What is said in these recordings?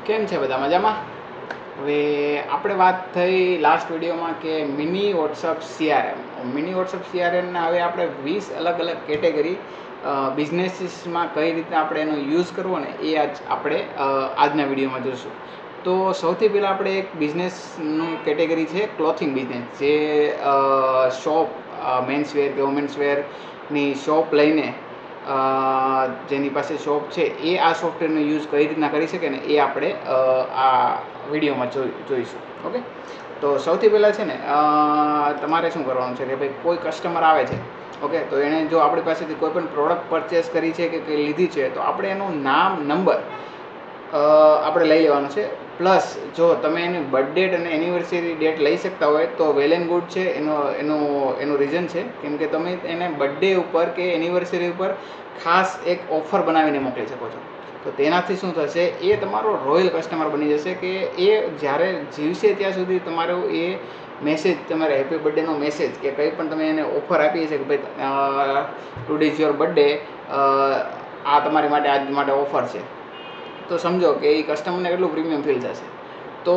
કેમ છે બધા મજામાં? હવે આપણે વાત થઈ લાસ્ટ વિડીયોમાં કે mini WhatsApp CRM. Mini WhatsApp સીઆરએમના હવે આપણે 20 અલગ અલગ કેટેગરી બિઝનેસીસમાં કઈ રીતે આપણે એનો યુઝ કરવો ને એ આપણે આજના વિડીયોમાં જોઈશું. તો સૌથી પહેલાં આપણે એક બિઝનેસનું કેટેગરી છે ક્લોથિંગ બિઝનેસ, જે શોપ મેન્સવેર કે વુમેન્સવેરની શોપ લઈને જેની પાસે શોપ છે એ આ સોફ્ટવેરનો યુઝ કઈ રીતના કરી શકે ને એ આપણે આ વિડીયોમાં જોઈશું. ઓકે, તો સૌથી પહેલાં છે ને તમારે શું કરવાનું છે કે ભાઈ કોઈ કસ્ટમર આવે છે, ઓકે, તો એણે જો આપણી પાસેથી કોઈ પણ પ્રોડક્ટ પરચેસ કરી છે કે કંઈ લીધી છે તો આપણે એનું નામ, નંબર આપણે લઈ લેવાનું છે. પ્લસ જો તમે એની બર્થ ડેટ અને એનિવર્સરી ડેટ લઈ શકતા હોય તો વેલ એન્ડ ગુડ છે. એનું રીઝન છે કેમ કે તમે એને બર્થડે ઉપર કે એનિવર્સરી ઉપર ખાસ એક ઓફર બનાવીને મોકલી શકો છો. તો તેનાથી શું થશે, એ તમારો રોયલ કસ્ટમર બની જશે કે એ જ્યારે જીવશે ત્યાં સુધી તમારો એ મેસેજ, તમારે હેપી બર્થડેનો મેસેજ કે કંઈ પણ તમે એને ઓફર આપી છે કે ભાઈ ટુડે ઇઝ યોર બર્થડે, આ તમારી માટે આજ માટે ઓફર છે, તો સમજો કે એ કસ્ટમરને કેટલું પ્રીમિયમ ફીલ થશે. તો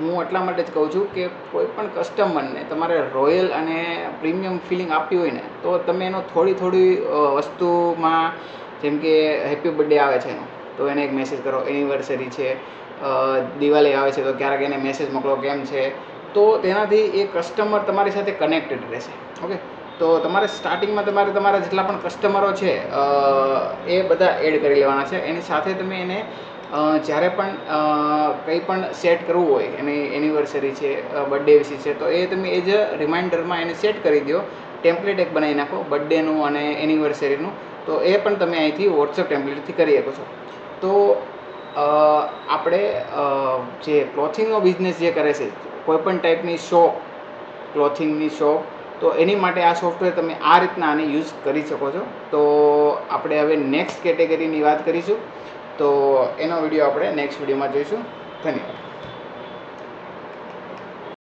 હું એટલા માટે જ કહું છું કે કોઈ પણ કસ્ટમરને તમારે રોયલ અને પ્રીમિયમ ફિલિંગ આપવી હોય ને તો તમે એનો થોડી વસ્તુમાં, જેમ કે હેપી બર્થડે આવે છે એનો તો એને એક મેસેજ કરો, એનિવર્સરી છે, દિવાળી આવે છે તો ક્યારેક એને મેસેજ મોકલો કેમ છે. તો તેનાથી એ કસ્ટમર તમારી સાથે કનેક્ટેડ રહેશે. ઓકે, તો તમારે સ્ટાર્ટિંગમાં તમારા જેટલા પણ કસ્ટમરો છે એ બધા એડ કરી લેવાના છે. એની સાથે તમે એને જ્યારે પણ કંઈ પણ સેટ કરવું હોય, એની એનિવર્સરી છે, બર્થડે વિશે છે, તો એ તમે એઝ અ રિમાઇન્ડરમાં એને સેટ કરી દો. ટેમ્પલેટ એક બનાવી નાખો બર્થડેનું અને એનિવર્સરીનું, તો એ પણ તમે અહીંથી વોટ્સઅપ ટેમ્પલેટથી કરી શકો છો. તો આપણે જે ક્લોથિંગનો બિઝનેસ જે કરે છે, કોઈપણ ટાઈપની શોપ, ક્લોથિંગની શોપ, તો એની માટે આ સોફ્ટવેર તમે આ રીતના આને યુઝ કરી શકો છો. તો આપણે હવે નેક્સ્ટ કેટેગરીની વાત કરીશું, તો એનો વિડીયો આપણે નેક્સ્ટ વિડીયોમાં જોઈશું. ધન્યવાદ.